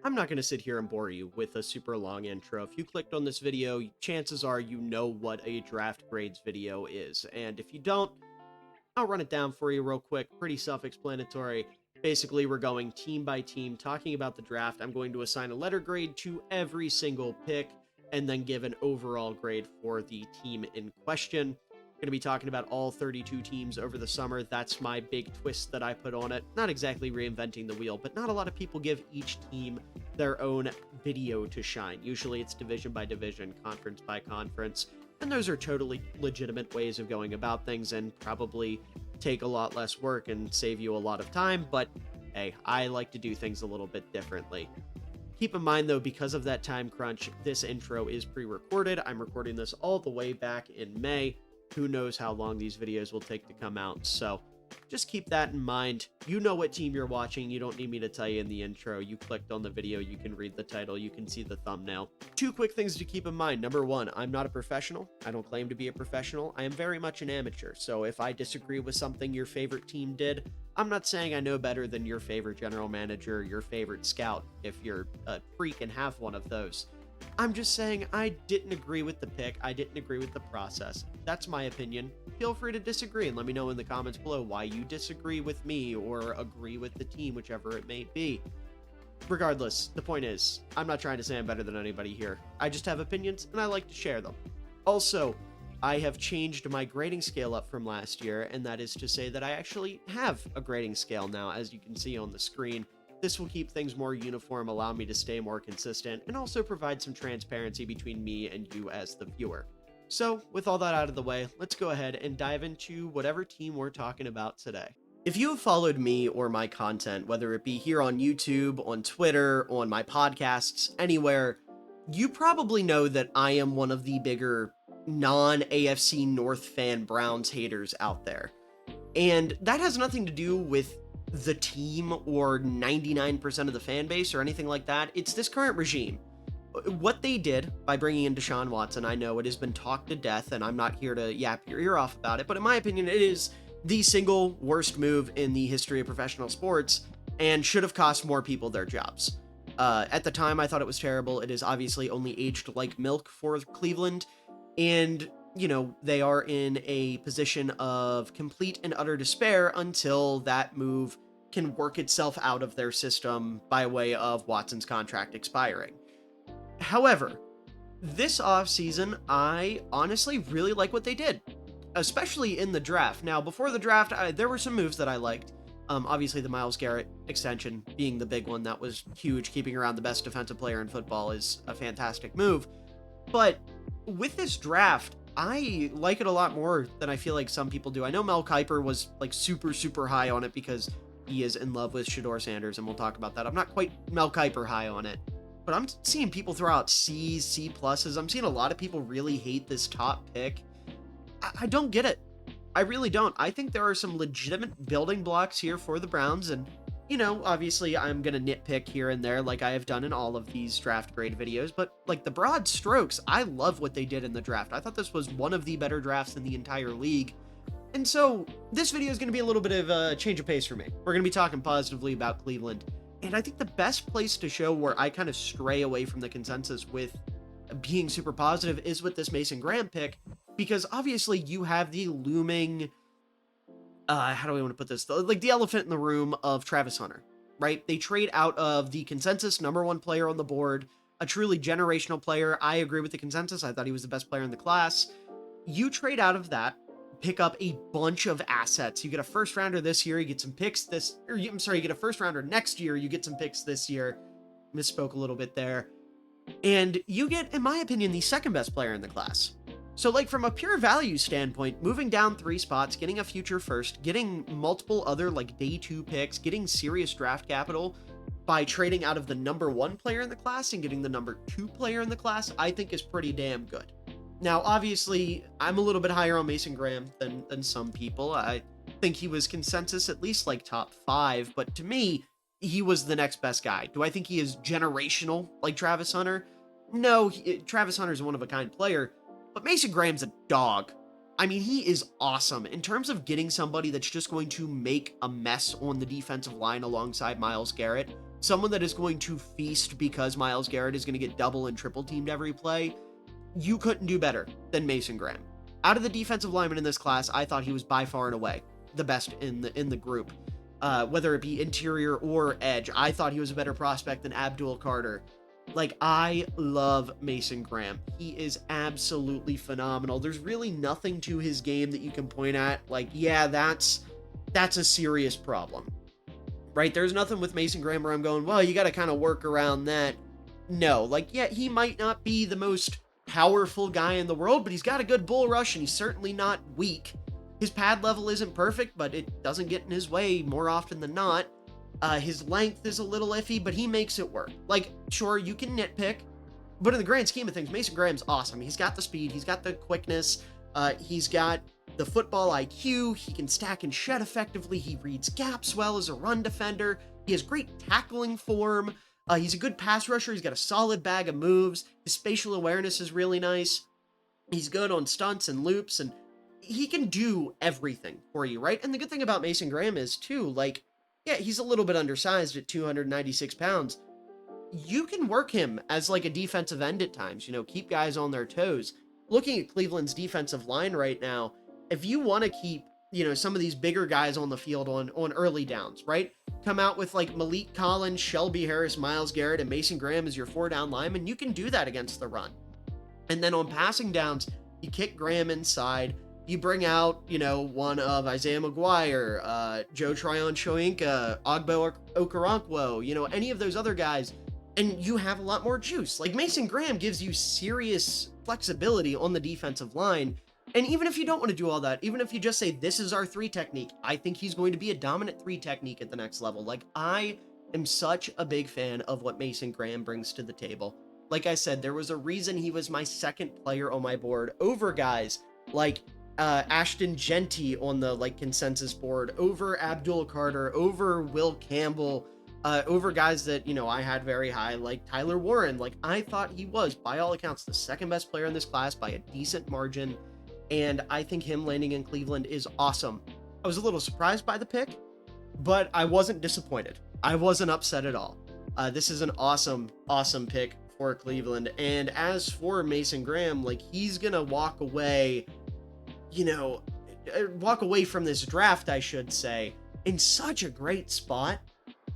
I'm not going to sit here and bore you with a super long intro. If you clicked on this video, chances are you know what a draft grades video is. And if you don't, I'll run it down for you real quick. Pretty self-explanatory. Basically, we're going team by team, talking about the draft. I'm going to assign a letter grade to every single pick and then give an overall grade for the team in question. Going to be talking about all 32 teams over the summer. That's my big twist that I put on it. Not exactly reinventing the wheel, but not a lot of people give each team their own video to shine. Usually it's division by division, conference by conference, and those are totally legitimate ways of going about things and probably take a lot less work and save you a lot of time, but hey, I like to do things a little bit differently. Keep in mind, though, because of that time crunch, this intro is pre-recorded. I'm recording this all the way back in May. Who knows how long these videos will take to come out, so just keep that in mind. You know what team you're watching. You don't need me to tell you in the intro. You clicked on the video, you can read the title, you can see the thumbnail. Two quick things to keep in mind. Number one, I'm not a professional. I don't claim to be a professional. I am very much an amateur, so if I disagree with something your favorite team did, I'm not saying I know better than your favorite general manager, your favorite scout, if you're a freak and have one of those. I'm just saying I didn't agree with the pick. I didn't agree with the process. That's my opinion. Feel free to disagree and let me know in the comments below why you disagree with me or agree with the team, whichever it may be. Regardless, the point is, I'm not trying to say I'm better than anybody here. I just have opinions and I like to share them. Also, I have changed my grading scale up from last year, and that is to say that I actually have a grading scale now, as you can see on the screen. This will keep things more uniform, allow me to stay more consistent, and also provide some transparency between me and you as the viewer. So, with all that out of the way, let's go ahead and dive into whatever team we're talking about today. If you have followed me or my content, whether it be here on YouTube, on Twitter, on my podcasts, anywhere, you probably know that I am one of the bigger non-AFC North fan Browns haters out there. And that has nothing to do with the team or 99% of the fan base or anything like that. It's this current regime. What they did by bringing in Deshaun Watson, I know it has been talked to death, and I'm not here to yap your ear off about it, but in my opinion, it is the single worst move in the history of professional sports and should have cost more people their jobs. At the time, I thought it was terrible. It is obviously only aged like milk for Cleveland, and you know, they are in a position of complete and utter despair until that move can work itself out of their system by way of Watson's contract expiring. However, this offseason, I honestly really like what they did, especially in the draft. Now, before the draft, there were some moves that I liked. Obviously, the Myles Garrett extension being the big one. That was huge. Keeping around the best defensive player in football is a fantastic move. But with this draft, I like it a lot more than I feel like some people do. I know Mel Kiper was like super high on it because he is in love with Shedeur Sanders, and we'll talk about that. I'm not quite Mel Kiper high on it, but I'm seeing people throw out C's, C pluses. I'm seeing a lot of people really hate this top pick. I don't get it. I really don't. I think there are some legitimate building blocks here for the Browns, and you know, obviously I'm going to nitpick here and there like I have done in all of these draft grade videos, but like the broad strokes, I love what they did in the draft. I thought this was one of the better drafts in the entire league. And so this video is going to be a little bit of a change of pace for me. We're going to be talking positively about Cleveland. And I think the best place to show where I kind of stray away from the consensus with being super positive is with this Mason Graham pick, because obviously you have the looming how do we want to put this? Like the elephant in the room of Travis Hunter, right? They trade out of the consensus #1 player on the board, a truly generational player. I agree with the consensus. I thought he was the best player in the class. You trade out of that, pick up a bunch of assets. You get a first rounder this year, you get some picks you get a first rounder next year, you get some picks this year. Misspoke a little bit there. And you get, in my opinion, the second best player in the class. So like from a pure value standpoint, moving down 3 spots, getting a future first, getting multiple other like day 2 picks, getting serious draft capital by trading out of the #1 player in the class and getting the #2 player in the class, I think is pretty damn good. Now, obviously, I'm a little bit higher on Mason Graham than some people. I think he was consensus at least like top 5, but to me, he was the next best guy. Do I think he is generational like Travis Hunter? No, Travis Hunter is a one-of-a-kind player, but Mason Graham's a dog. I mean, he is awesome. In terms of getting somebody that's just going to make a mess on the defensive line alongside Myles Garrett, someone that is going to feast because Myles Garrett is going to get double and triple teamed every play, you couldn't do better than Mason Graham. Out of the defensive linemen in this class, I thought he was by far and away the best in the group. Whether it be interior or edge, I thought he was a better prospect than Abdul Carter. Like, I love Mason Graham. He is absolutely phenomenal. There's really nothing to his game that you can point at, like, yeah, that's a serious problem, right? There's nothing with Mason Graham where I'm going, well, you got to kind of work around that. No, like, yeah, he might not be the most powerful guy in the world, but he's got a good bull rush, and he's certainly not weak. His pad level isn't perfect, but it doesn't get in his way more often than not. His length is a little iffy, but he makes it work. Like, sure, you can nitpick, but in the grand scheme of things, Mason Graham's awesome. He's got the speed, he's got the quickness, he's got the football IQ, he can stack and shed effectively, he reads gaps well as a run defender, he has great tackling form, he's a good pass rusher, he's got a solid bag of moves, his spatial awareness is really nice, he's good on stunts and loops, and he can do everything for you, right? And the good thing about Mason Graham is, too, like, yeah, he's a little bit undersized at 296 pounds. You can work him as, like, a defensive end at times, you know, keep guys on their toes. Looking at Cleveland's defensive line right now, if you want to keep, you know, some of these bigger guys on the field on early downs, right? Come out with, like, Malik Collins, Shelby Harris, Myles Garrett, and Mason Graham as your 4-down lineman, you can do that against the run. And then on passing downs, you kick Graham inside, you bring out, you know, one of Isaiah McGuire, Joe Tryon-Shoyinka, Ogbo Okoronkwo, you know, any of those other guys, and you have a lot more juice. Like, Mason Graham gives you serious flexibility on the defensive line, and even if you don't want to do all that, even if you just say, this is our 3 technique, I think he's going to be a dominant 3 technique at the next level. Like, I am such a big fan of what Mason Graham brings to the table. Like I said, there was a reason he was my second player on my board over guys like Ashton Genty on the, like, consensus board, over Abdul Carter, over Will Campbell, over guys that, you know, I had very high, like Tyler Warren. Like, I thought he was, by all accounts, the second best player in this class by a decent margin, and I think him landing in Cleveland is awesome. I was a little surprised by the pick, but I wasn't disappointed. I wasn't upset at all. This is an awesome, awesome pick for Cleveland, and as for Mason Graham, like, he's gonna walk away, you know, walk away from this draft, I should say, in such a great spot.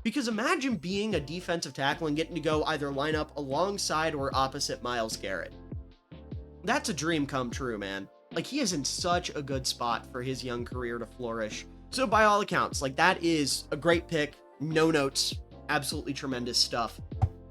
Because imagine being a defensive tackle and getting to go either line up alongside or opposite Myles Garrett. That's a dream come true, man. Like, he is in such a good spot for his young career to flourish. So by all accounts, like, that is a great pick. No notes. Absolutely tremendous stuff.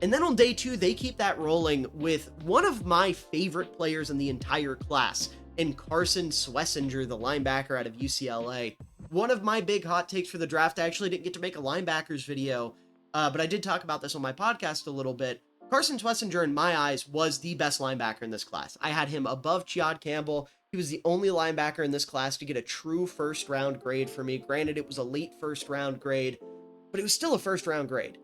And then on day 2, they keep that rolling with one of my favorite players in the entire class, in Carson Swessinger, the linebacker out of UCLA. One of my big hot takes for the draft, I actually didn't get to make a linebackers video, but I did talk about this on my podcast a little bit. Carson Swessinger, in my eyes, was the best linebacker in this class. I had him above Chad Campbell. He was the only linebacker in this class to get a true first-round grade for me. Granted, it was a late first-round grade, but it was still a first-round grade.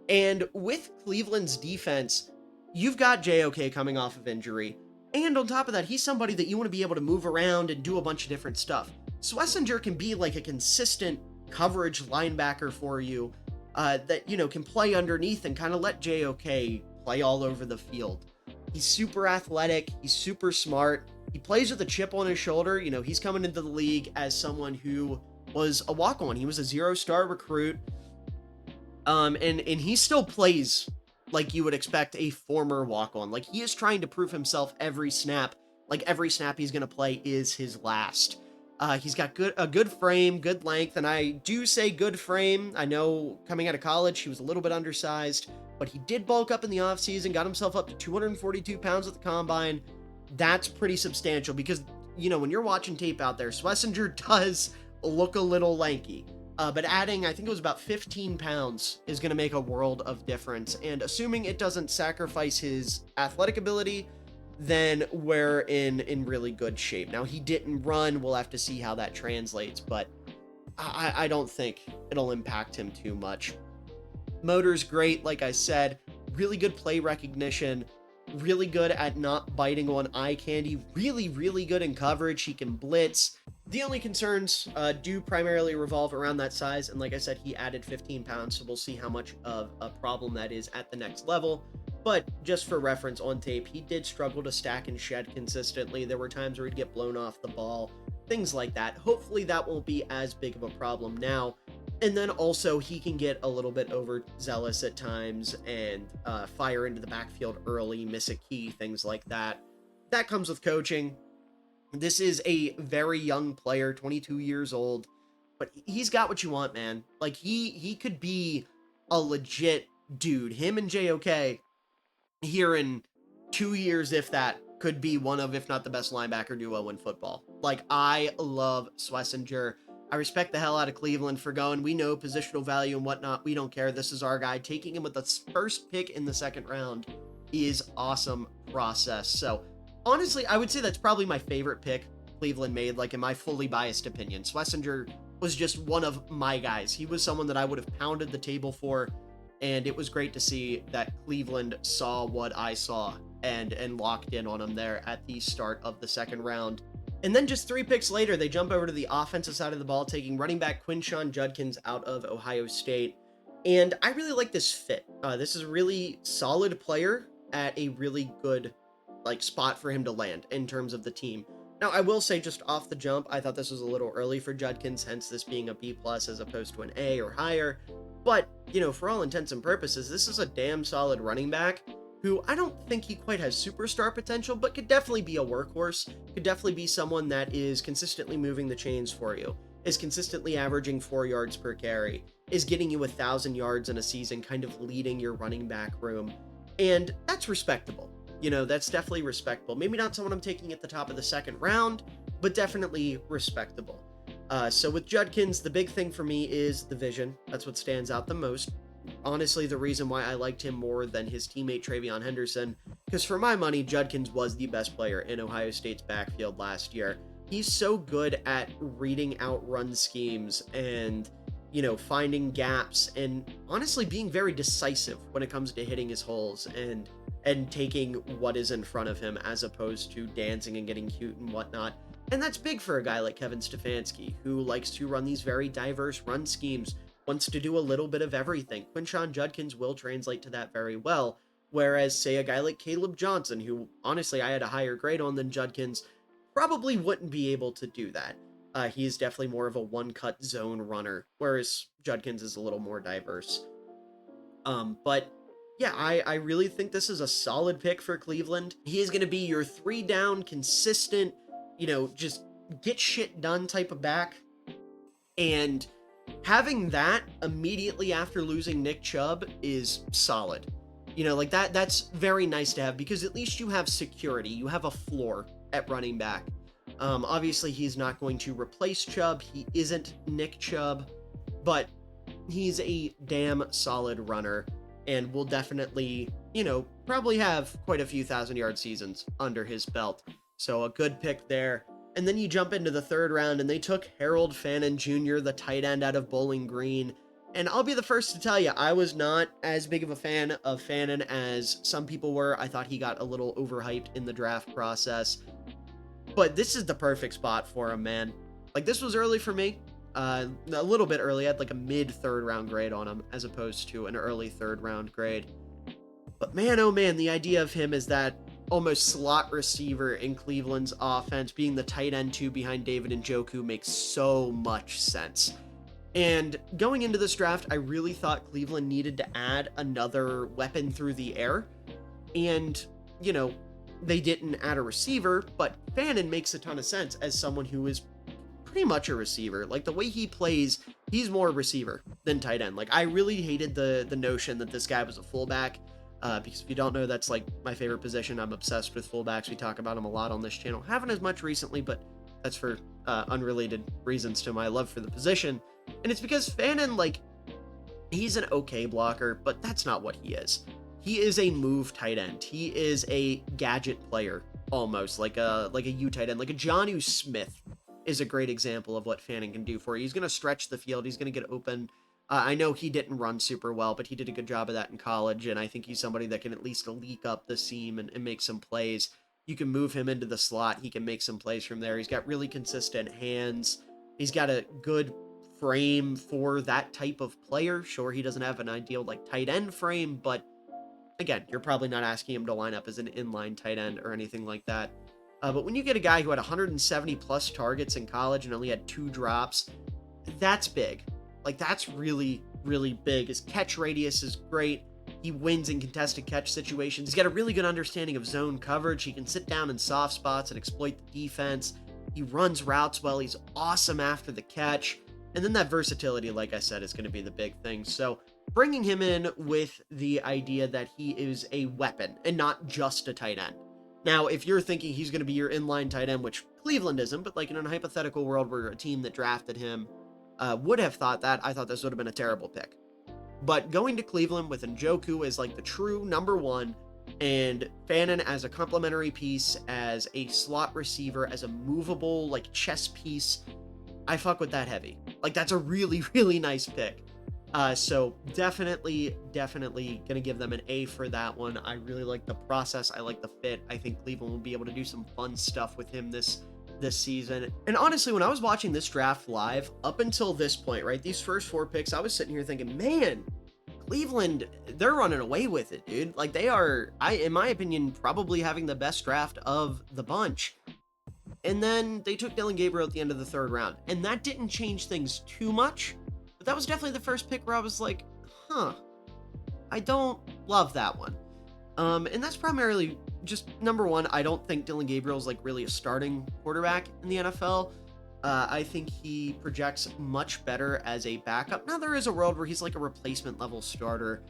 And with Cleveland's defense, you've got JOK coming off of injury. And on top of that, he's somebody that you want to be able to move around and do a bunch of different stuff. Swessinger can be like a consistent coverage linebacker for you that, you know, can play underneath and kind of let JOK play all over the field. He's super athletic. He's super smart. He plays with a chip on his shoulder. You know, he's coming into the league as someone who was a walk-on. He was a 0-star recruit. And he still plays like you would expect a former walk-on. Like, he is trying to prove himself every snap. Like, every snap he's going to play is his last. He's got a good frame, good length, and I do say good frame. I know coming out of college, he was a little bit undersized, but he did bulk up in the offseason, got himself up to 242 pounds at the combine. That's pretty substantial because, you know, when you're watching tape out there, Swessinger does look a little lanky. But adding, I think it was about 15 pounds is going to make a world of difference. And assuming it doesn't sacrifice his athletic ability, then we're in really good shape. Now, he didn't run. We'll have to see how that translates, but I don't think it'll impact him too much. Motor's great, like I said. Really good play recognition. Really good at not biting on eye candy. Really, really good in coverage. He can blitz. The only concerns do primarily revolve around that size, and like I said, he added 15 pounds, so we'll see how much of a problem that is at the next level. But just for reference on tape, he did struggle to stack and shed consistently. There were times where he'd get blown off the ball, things like that. Hopefully that won't be as big of a problem now. And then also he can get a little bit overzealous at times and fire into the backfield early, miss a key, things like that. That comes with coaching. This is a very young player, 22 years old, but he's got what you want, man. Like he could be a legit dude. Him and JOK here in 2 years, if that, could be one of, if not the best linebacker duo in football. Like, I love Schlesinger. I respect the hell out of Cleveland for going, we know positional value and whatnot. We don't care. This is our guy. Taking him with the first pick in the second round is awesome process. So, honestly, I would say that's probably my favorite pick Cleveland made, like in my fully biased opinion. Schlesinger was just one of my guys. He was someone that I would have pounded the table for, and it was great to see that Cleveland saw what I saw and locked in on him there at the start of the second round. And then just 3 picks later, they jump over to the offensive side of the ball, taking running back Quinshon Judkins out of Ohio State. And I really like this fit. This is a really solid player at a really good spot for him to land in terms of the team. Now, I will say just off the jump, I thought this was a little early for Judkins, hence this being a B+ as opposed to an A or higher. But, for all intents and purposes, this is a damn solid running back who I don't think he quite has superstar potential, but could definitely be a workhorse, could definitely be someone that is consistently moving the chains for you, is consistently averaging 4 yards per carry, is getting you 1,000 yards in a season, kind of leading your running back room. And that's respectable. That's definitely respectable. Maybe not someone I'm taking at the top of the second round, but definitely respectable. So with Judkins, the big thing for me is the vision. That's what stands out the most. Honestly, the reason why I liked him more than his teammate Travion Henderson, because for my money, Judkins was the best player in Ohio State's backfield last year. He's so good at reading out run schemes and, finding gaps and honestly being very decisive when it comes to hitting his holes and taking what is in front of him as opposed to dancing and getting cute and whatnot. And that's big for a guy like Kevin Stefanski, who likes to run these very diverse run schemes, wants to do a little bit of everything. Quinshon Judkins will translate to that very well, whereas, say, a guy like Caleb Johnson, who, honestly, I had a higher grade on than Judkins, probably wouldn't be able to do that. He is definitely more of a one-cut zone runner, whereas Judkins is a little more diverse. But yeah, I really think this is a solid pick for Cleveland. He is going to be your 3-down, consistent, just get shit done type of back. And having that immediately after losing Nick Chubb is solid. That's very nice to have, because at least you have security. You have a floor at running back. Obviously, he's not going to replace Chubb. He isn't Nick Chubb, but he's a damn solid runner and will definitely, probably have quite a few 1,000-yard seasons under his belt. So a good pick there. And then you jump into the third round, and they took Harold Fannin Jr., the tight end out of Bowling Green. And I'll be the first to tell you, I was not as big of a fan of Fannin as some people were. I thought he got a little overhyped in the draft process. But this is the perfect spot for him, man. This was early for me. A little bit early. I had a mid-third round grade on him as opposed to an early third round grade. But man, oh man, the idea of him as that almost slot receiver in Cleveland's offense, being the tight end 2 behind David Njoku, makes so much sense. And going into this draft, I really thought Cleveland needed to add another weapon through the air. And, they didn't add a receiver, but Fannin makes a ton of sense as someone who is pretty much a receiver. The way he plays, he's more receiver than tight end. I really hated the notion that this guy was a fullback. Because if you don't know, that's my favorite position. I'm obsessed with fullbacks. We talk about them a lot on this channel. Haven't as much recently, but that's for unrelated reasons to my love for the position. And it's because Fannin, he's an okay blocker, but that's not what he is. He is a move tight end. He is a gadget player, almost like a U tight end, like a Jonnu Smith is a great example of what Fannin can do for you. He's going to stretch the field. He's going to get open. I know he didn't run super well, but he did a good job of that in college, and I think he's somebody that can at least leak up the seam and make some plays. You can move him into the slot. He can make some plays from there. He's got really consistent hands. He's got a good frame for that type of player. Sure, he doesn't have an ideal like tight end frame, but again, you're probably not asking him to line up as an inline tight end or anything like that. But when you get a guy who had 170 plus targets in college and only had 2 drops, that's big. Like, that's really, really big. His catch radius is great. He wins in contested catch situations. He's got a really good understanding of zone coverage. He can sit down in soft spots and exploit the defense. He runs routes well. He's awesome after the catch. And then that versatility, like I said, is going to be the big thing. So bringing him in with the idea that he is a weapon and not just a tight end. Now, if you're thinking he's going to be your inline tight end, which Cleveland isn't, but like in a hypothetical world where a team that drafted him would have thought that, I thought this would have been a terrible pick. But going to Cleveland with Njoku as like the true number 1 and Fannin as a complementary piece, as a slot receiver, as a movable like chess piece, I fuck with that heavy. Like, that's a really, really nice pick. So definitely gonna give them an A for that one. I really like the process. I like the fit. I think Cleveland will be able to do some fun stuff with him this season. And honestly, when I was watching this draft live, up until this point, right, these first 4 picks, I was sitting here thinking, man, Cleveland, they're running away with it, dude. Like, they are, in my opinion, probably having the best draft of the bunch. And then they took Dillon Gabriel at the end of the 3rd round. And that didn't change things too much. But that was definitely the first pick where I was like, I don't love that one. And that's primarily just, number 1, I don't think Dillon Gabriel's like really a starting quarterback in the NFL. I think he projects much better as a backup. Now, there is a world where he's like a replacement level starter.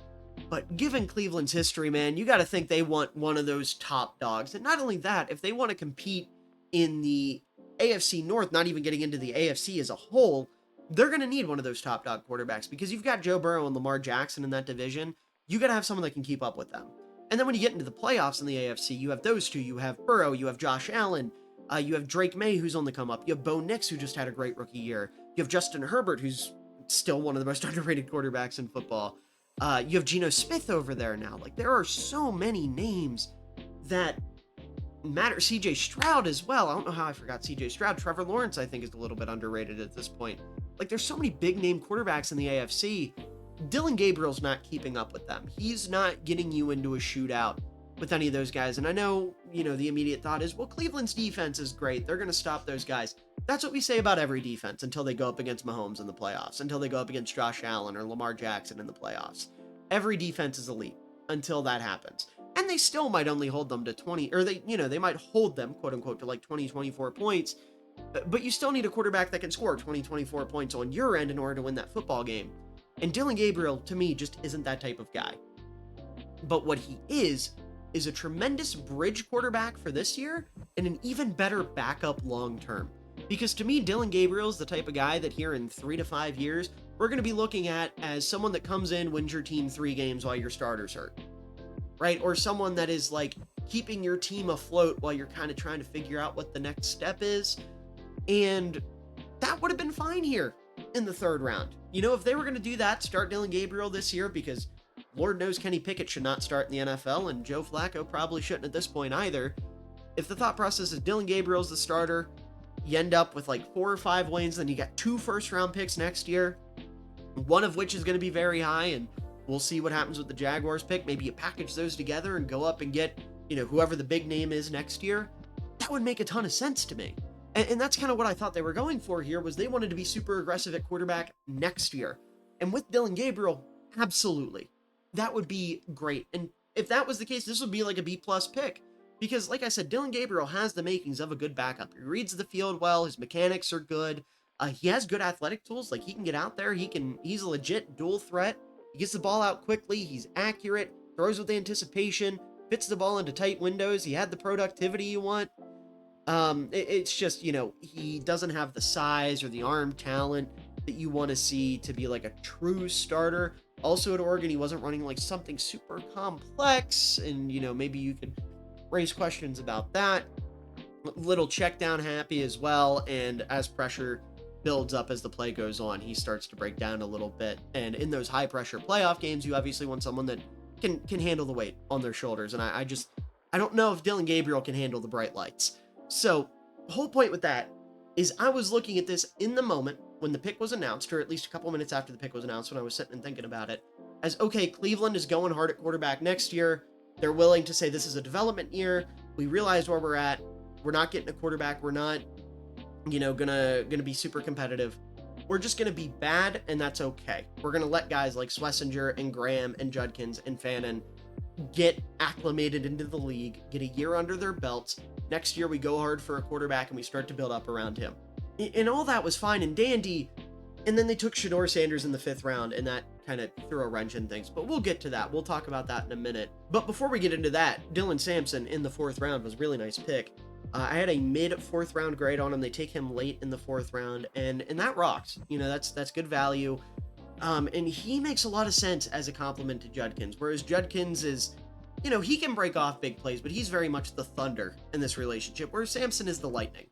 But given Cleveland's history, man, you got to think they want one of those top dogs. And not only that, if they want to compete in the AFC North, not even getting into the AFC as a whole, they're going to need one of those top dog quarterbacks, because you've got Joe Burrow and Lamar Jackson in that division. You got to have someone that can keep up with them. And then when you get into the playoffs in the AFC, you have those two. You have Burrow, you have Josh Allen, you have Drake May, who's on the come up. You have Bo Nix, who just had a great rookie year. You have Justin Herbert, who's still one of the most underrated quarterbacks in football. You have Geno Smith over there now. Like, there are so many names that matter. CJ Stroud as well. I don't know how I forgot CJ Stroud. Trevor Lawrence, I think, is a little bit underrated at this point. Like, there's so many big name quarterbacks in the AFC. Dillon Gabriel's not keeping up with them. He's not getting you into a shootout with any of those guys. And I know, the immediate thought is, well, Cleveland's defense is great. They're going to stop those guys. That's what we say about every defense until they go up against Mahomes in the playoffs, until they go up against Josh Allen or Lamar Jackson in the playoffs. Every defense is elite until that happens. And they still might only hold them to 20, or they might hold them, quote unquote, to like 20, 24 points. But you still need a quarterback that can score 20, 24 points on your end in order to win that football game. And Dillon Gabriel, to me, just isn't that type of guy. But what he is a tremendous bridge quarterback for this year and an even better backup long term. Because to me, Dillon Gabriel is the type of guy that here in 3 to 5 years, we're going to be looking at as someone that comes in, wins your team 3 games while your starter's hurt. Right? Or someone that is like keeping your team afloat while you're kind of trying to figure out what the next step is. And that would have been fine here in the 3rd round. If they were going to do that, start Dillon Gabriel this year, because Lord knows Kenny Pickett should not start in the NFL, and Joe Flacco probably shouldn't at this point either. If the thought process is Dillon Gabriel's the starter, you end up with like 4 or 5 wins, then you got 2 first-round picks next year, one of which is going to be very high, and we'll see what happens with the Jaguars pick. Maybe you package those together and go up and get, whoever the big name is next year. That would make a ton of sense to me. And that's kind of what I thought they were going for here, was they wanted to be super aggressive at quarterback next year. And with Dillon Gabriel, absolutely. That would be great. And if that was the case, this would be like a B+ pick. Because, like I said, Dillon Gabriel has the makings of a good backup. He reads the field well. His mechanics are good. He has good athletic tools. Like, he can get out there. He's a legit dual threat. He gets the ball out quickly. He's accurate. Throws with anticipation. Fits the ball into tight windows. He had the productivity you want. It's just, he doesn't have the size or the arm talent that you want to see to be like a true starter. Also at Oregon, he wasn't running like something super complex, and maybe you could raise questions about that. Little check down happy as well, and as pressure builds up as the play goes on, he starts to break down a little bit. And in those high pressure playoff games, you obviously want someone that can handle the weight on their shoulders. And I I don't know if Dylan Gabriel can handle the bright lights. So the whole point with that is I was looking at this in the moment when the pick was announced, or at least a couple minutes after the pick was announced when I was sitting and thinking about it, as, okay, Cleveland is going hard at quarterback next year. They're willing to say this is a development year. We realize where we're at. We're not getting a quarterback. We're not, gonna be super competitive. We're just gonna be bad, and that's okay. We're gonna let guys like Schlesinger and Graham and Judkins and Fannin get acclimated into the league, get a year under their belts. Next year, we go hard for a quarterback, and we start to build up around him. And all that was fine and dandy. And then they took Shedeur Sanders in the 5th round, and that kind of threw a wrench in things. But we'll get to that. We'll talk about that in a minute. But before we get into that, Dylan Sampson in the 4th round was a really nice pick. I had a mid-4th round grade on him. They take him late in the 4th round, and that rocks. That's good value. And he makes a lot of sense as a complement to Judkins, whereas Judkins is, he can break off big plays, but he's very much the thunder in this relationship, whereas Sampson is the lightning.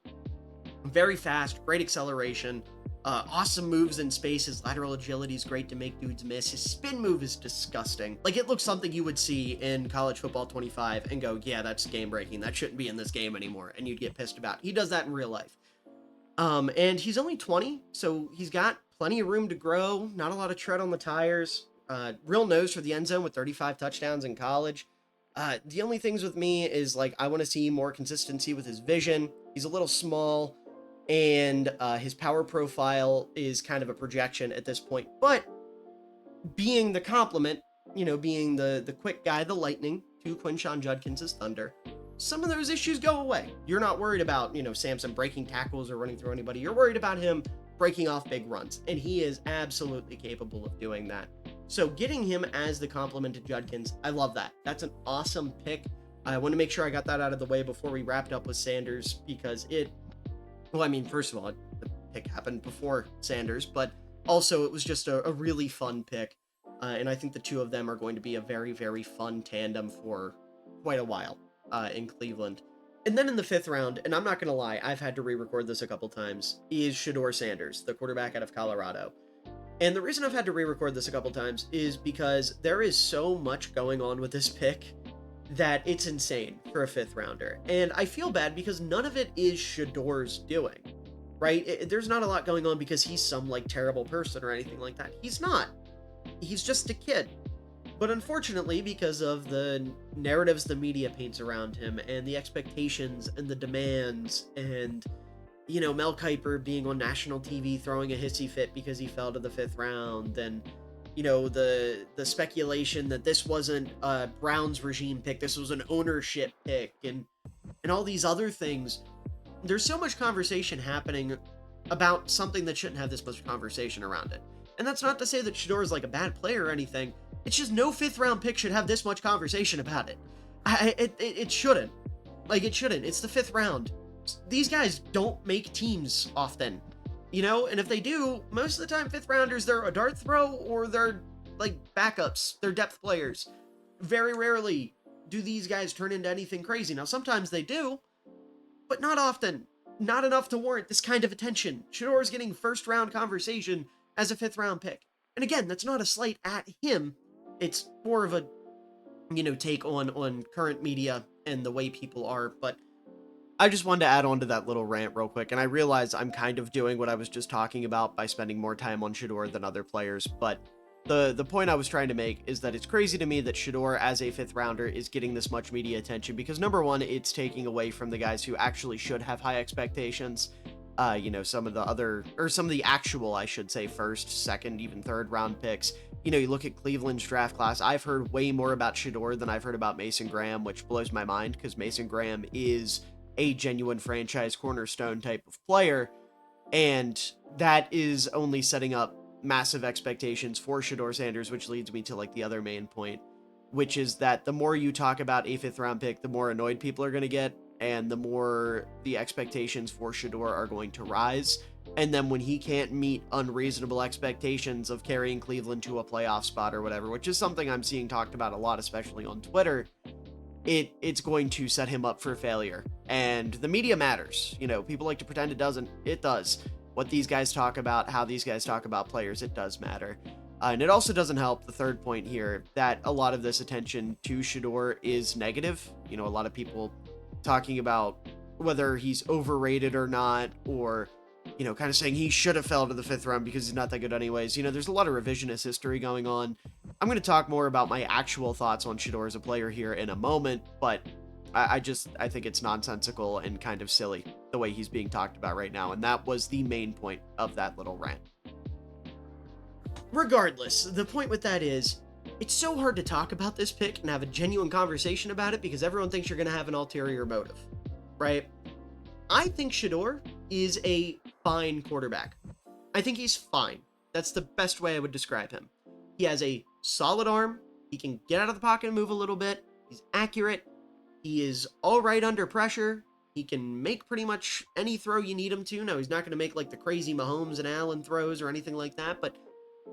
Very fast, great acceleration, awesome moves in space. His lateral agility is great to make dudes miss. His spin move is disgusting. Like, it looks something you would see in College Football 25 and go, yeah, that's game breaking. That shouldn't be in this game anymore. And you'd get pissed about. He does that in real life. And he's only 20, so he's got plenty of room to grow. Not a lot of tread on the tires. Real nose for the end zone with 35 touchdowns in college. The only things with me is, like, I want to see more consistency with his vision. He's a little small, and his power profile is kind of a projection at this point. But being the complement, being the quick guy, the lightning, to Quinshon Judkins' thunder, some of those issues go away. You're not worried about, Sampson breaking tackles or running through anybody. You're worried about him breaking off big runs, and he is absolutely capable of doing that. So getting him as the complement to Judkins, I love that. That's an awesome pick. I want to make sure I got that out of the way before we wrapped up with Sanders, because first of all, the pick happened before Sanders, but also it was just a really fun pick. And I think the two of them are going to be a very, very fun tandem for quite a while in Cleveland. And then in the 5th round, and I'm not going to lie, I've had to re-record this a couple times, is Shedeur Sanders, the quarterback out of Colorado. And the reason I've had to re-record this a couple times is because there is so much going on with this pick that it's insane for a 5th rounder. And I feel bad because none of it is Shedeur's doing, right? There's not a lot going on because he's some, like, terrible person or anything like that. He's not. He's just a kid. But unfortunately, because of the narratives the media paints around him and the expectations and the demands and, Mel Kiper being on national TV throwing a hissy fit because he fell to the 5th round, and, the speculation that this wasn't a Browns regime pick, this was an ownership pick, and all these other things, there's so much conversation happening about something that shouldn't have this much conversation around it. And that's not to say that Shedeur is like a bad player or anything. It's just no 5th round pick should have this much conversation about it. It shouldn't. Like, it shouldn't. It's the 5th round. These guys don't make teams often, and if they do, most of the time 5th rounders, they're a dart throw or they're like backups. They're depth players. Very rarely do these guys turn into anything crazy. Now, sometimes they do, but not often. Not enough to warrant this kind of attention. Shedeur is getting 1st round conversation as a 5th round pick. And again, that's not a slight at him. It's more of a, take on current media and the way people are. But I just wanted to add on to that little rant real quick. And I realize I'm kind of doing what I was just talking about by spending more time on Shedeur than other players. But the point I was trying to make is that it's crazy to me that Shedeur as a 5th rounder is getting this much media attention, because number one, it's taking away from the guys who actually should have high expectations. Some of the actual, I should say, 1st, 2nd, even 3rd round picks. You look at Cleveland's draft class, I've heard way more about Shedeur than I've heard about Mason Graham, which blows my mind because Mason Graham is a genuine franchise cornerstone type of player. And that is only setting up massive expectations for Shedeur Sanders, which leads me to like the other main point, which is that the more you talk about a 5th round pick, the more annoyed people are going to get. And the more the expectations for Shedeur are going to rise. And then when he can't meet unreasonable expectations of carrying Cleveland to a playoff spot or whatever, which is something I'm seeing talked about a lot, especially on Twitter, it's going to set him up for failure. And the media matters. People like to pretend it doesn't. It does. What these guys talk about, how these guys talk about players, it does matter. And it also doesn't help, the third point here, that a lot of this attention to Shedeur is negative. You know, a lot of people talking about whether he's overrated or not, or, you know, kind of saying he should have fell to the 5th round because he's not that good anyways. You know, there's a lot of revisionist history going on. I'm going to talk more about my actual thoughts on Shedeur as a player here in a moment, but I think it's nonsensical and kind of silly the way he's being talked about right now, and that was the main point of that little rant. Regardless, the point with that is, it's so hard to talk about this pick and have a genuine conversation about it because everyone thinks you're going to have an ulterior motive, right? I think Shedeur is a fine quarterback. I think he's fine. That's the best way I would describe him. He has a solid arm. He can get out of the pocket and move a little bit. He's accurate. He is all right under pressure. He can make pretty much any throw you need him to. Now, he's not going to make like the crazy Mahomes and Allen throws or anything like that, but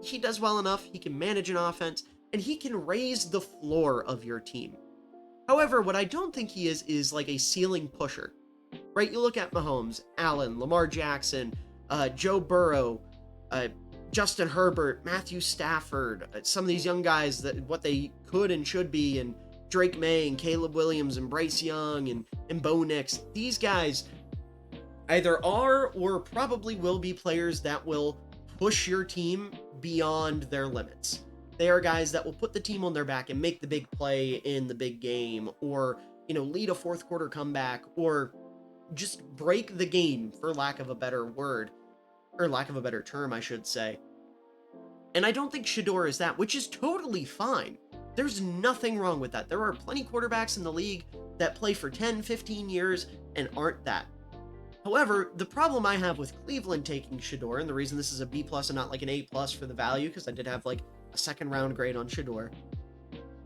he does well enough. He can manage an offense, and he can raise the floor of your team. However, what I don't think he is like a ceiling pusher, right? You look at Mahomes, Allen, Lamar Jackson, Joe Burrow, Justin Herbert, Matthew Stafford, some of these young guys, that what they could and should be, and Drake May and Caleb Williams and Bryce Young and Bo Nix. These guys either are or probably will be players that will push your team beyond their limits. They are guys that will put the team on their back and make the big play in the big game, or, you know, lead a fourth quarter comeback, or just break the game, for lack of a better word, or lack of a better term, I should say. And I don't think Shedeur is that, which is totally fine. There's nothing wrong with that. There are plenty of quarterbacks in the league that play for 10, 15 years and aren't that. However, the problem I have with Cleveland taking Shedeur, and the reason this is a B+ and not like an A+ for the value, because I did have like a 2nd round grade on Shedeur,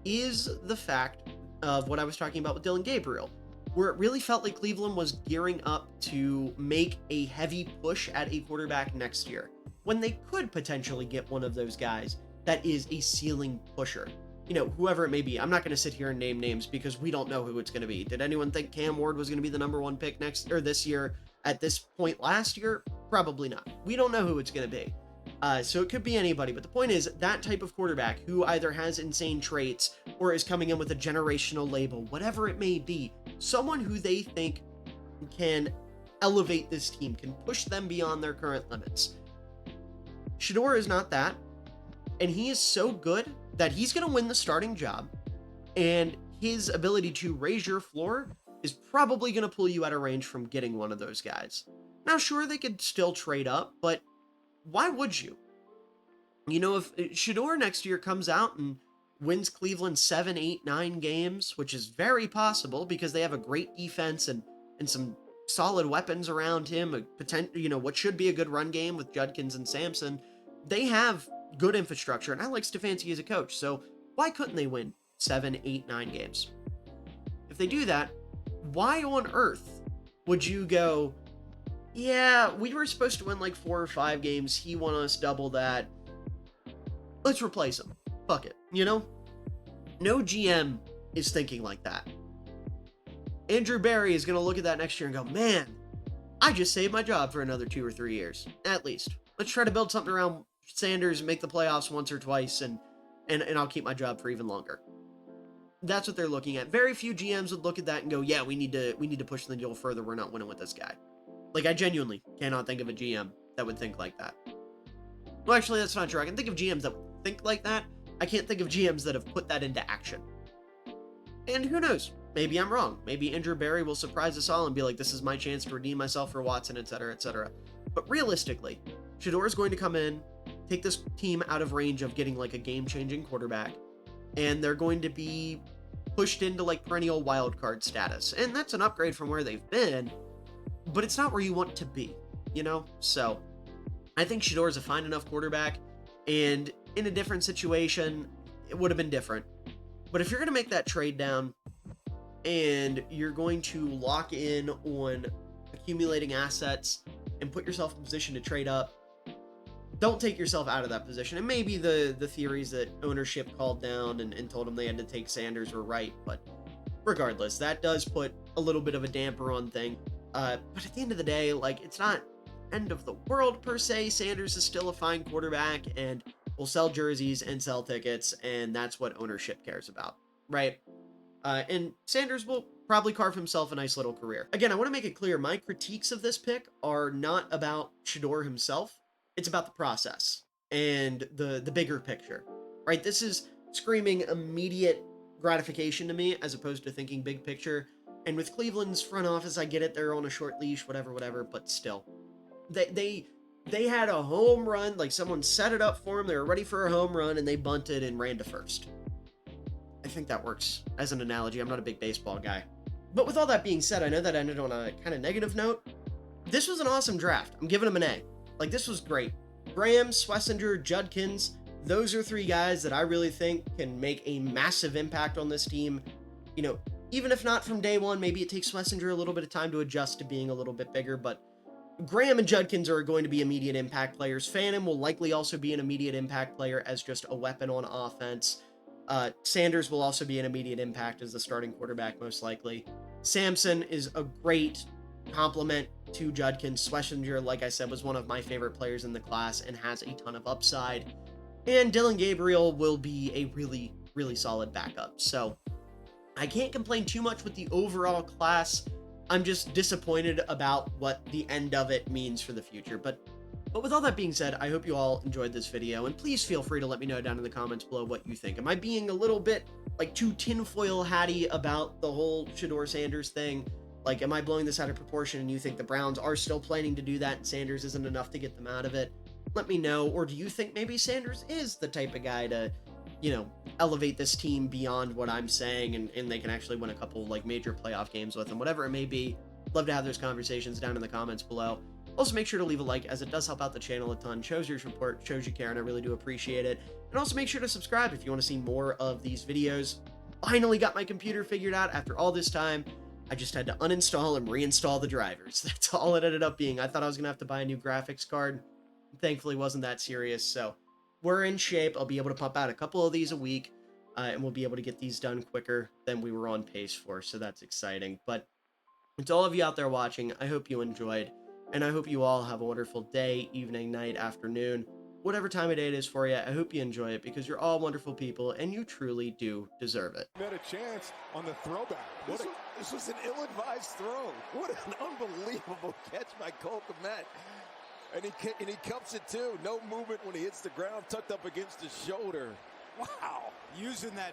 is the fact of what I was talking about with Dylan Gabriel, where it really felt like Cleveland was gearing up to make a heavy push at a quarterback next year, when they could potentially get one of those guys that is a ceiling pusher. You know, whoever it may be. I'm not going to sit here and name names because we don't know who it's going to be. Did anyone think Cam Ward was going to be the number 1 pick this year at this point last year? Probably not. We don't know who it's going to be. So it could be anybody, but the point is that type of quarterback who either has insane traits or is coming in with a generational label, whatever it may be, someone who they think can elevate this team, can push them beyond their current limits. Shedeur is not that, and he is so good that he's going to win the starting job, and his ability to raise your floor is probably going to pull you out of range from getting one of those guys. Now, sure, they could still trade up, but why would you? You know, if Shedeur next year comes out and wins Cleveland 7, 8, 9 games, which is very possible because they have a great defense and some solid weapons around him, what should be a good run game with Judkins and Sampson, they have good infrastructure, and I like Stefanski as a coach, so why couldn't they win 7, 8, 9 games? If they do that, why on earth would you go, yeah, we were supposed to win like 4 or 5 games, he won us double that, let's replace him. Fuck it, you know? No GM is thinking like that. Andrew Berry is going to look at that next year and go, man, I just saved my job for another 2 or 3 years, at least. Let's try to build something around Sanders and make the playoffs once or twice, and I'll keep my job for even longer. That's what they're looking at. Very few GMs would look at that and go, yeah, we need to push the deal further. We're not winning with this guy. Like, I genuinely cannot think of a GM that would think like that. Well, actually, that's not true. I can think of GMs that would think like that. I can't think of GMs that have put that into action. And who knows? Maybe I'm wrong. Maybe Andrew Berry will surprise us all and be like, this is my chance to redeem myself for Watson, etc., etc. But realistically, Shedeur is going to come in, take this team out of range of getting like a game-changing quarterback, and they're going to be pushed into like perennial wildcard status. And that's an upgrade from where they've been, but it's not where you want to be, you know? So I think Shedeur is a fine enough quarterback, and in a different situation, it would have been different. But if you're going to make that trade down and you're going to lock in on accumulating assets and put yourself in a position to trade up, don't take yourself out of that position. And maybe the theories that ownership called down and told them they had to take Sanders were right, but regardless, that does put a little bit of a damper on thing. But at the end of the day, like, it's not end of the world per se. Sanders is still a fine quarterback, and will sell jerseys and sell tickets, and that's what ownership cares about, right? And Sanders will probably carve himself a nice little career. Again, I want to make it clear, my critiques of this pick are not about Shedeur himself. It's about the process and the bigger picture, right? This is screaming immediate gratification to me as opposed to thinking big picture. And with Cleveland's front office, I get it. They're on a short leash, whatever, but still. They had a home run, like someone set it up for them. They were ready for a home run, and they bunted and ran to first. I think that works as an analogy. I'm not a big baseball guy. But with all that being said, I know that ended on a kind of negative note. This was an awesome draft. I'm giving them an A. Like, this was great. Graham, Schlesinger, Judkins, those are three guys that I really think can make a massive impact on this team. You know, even if not from day one, maybe it takes Schlesinger a little bit of time to adjust to being a little bit bigger, but Graham and Judkins are going to be immediate impact players. Phantom will likely also be an immediate impact player as just a weapon on offense. Sanders will also be an immediate impact as the starting quarterback, most likely. Sampson is a great complement to Judkins. Schlesinger, like I said, was one of my favorite players in the class and has a ton of upside. And Dylan Gabriel will be a really, really solid backup. So I can't complain too much with the overall class. I'm just disappointed about what the end of it means for the future. But with all that being said, I hope you all enjoyed this video, and please feel free to let me know down in the comments below what you think. Am I being a little bit, like, too tinfoil hatty about the whole Shedeur Sanders thing? Like, am I blowing this out of proportion and you think the Browns are still planning to do that and Sanders isn't enough to get them out of it? Let me know. Or do you think maybe Sanders is the type of guy to, you know, elevate this team beyond what I'm saying, and they can actually win a couple, like, major playoff games with them, whatever it may be? Love to have those conversations down in the comments below. Also, make sure to leave a like, as it does help out the channel a ton, shows your support, shows you care, and I really do appreciate it. And also make sure to subscribe if you want to see more of these videos. Finally got my computer figured out after all this time. I just had to uninstall and reinstall the drivers. That's all it ended up being. I thought I was going to have to buy a new graphics card. Thankfully, wasn't that serious, so we're in shape. I'll be able to pump out a couple of these a week, and we'll be able to get these done quicker than we were on pace for, so that's exciting. But to all of you out there watching, I hope you enjoyed. And I hope you all have a wonderful day, evening, night, afternoon, whatever time of day it is for you. I hope you enjoy it because you're all wonderful people and you truly do deserve it. Had a chance on the throwback. This was an ill-advised throw. What an unbelievable catch by Cole Kmet. And he cups it too. No movement when he hits the ground, tucked up against his shoulder. Wow. Using that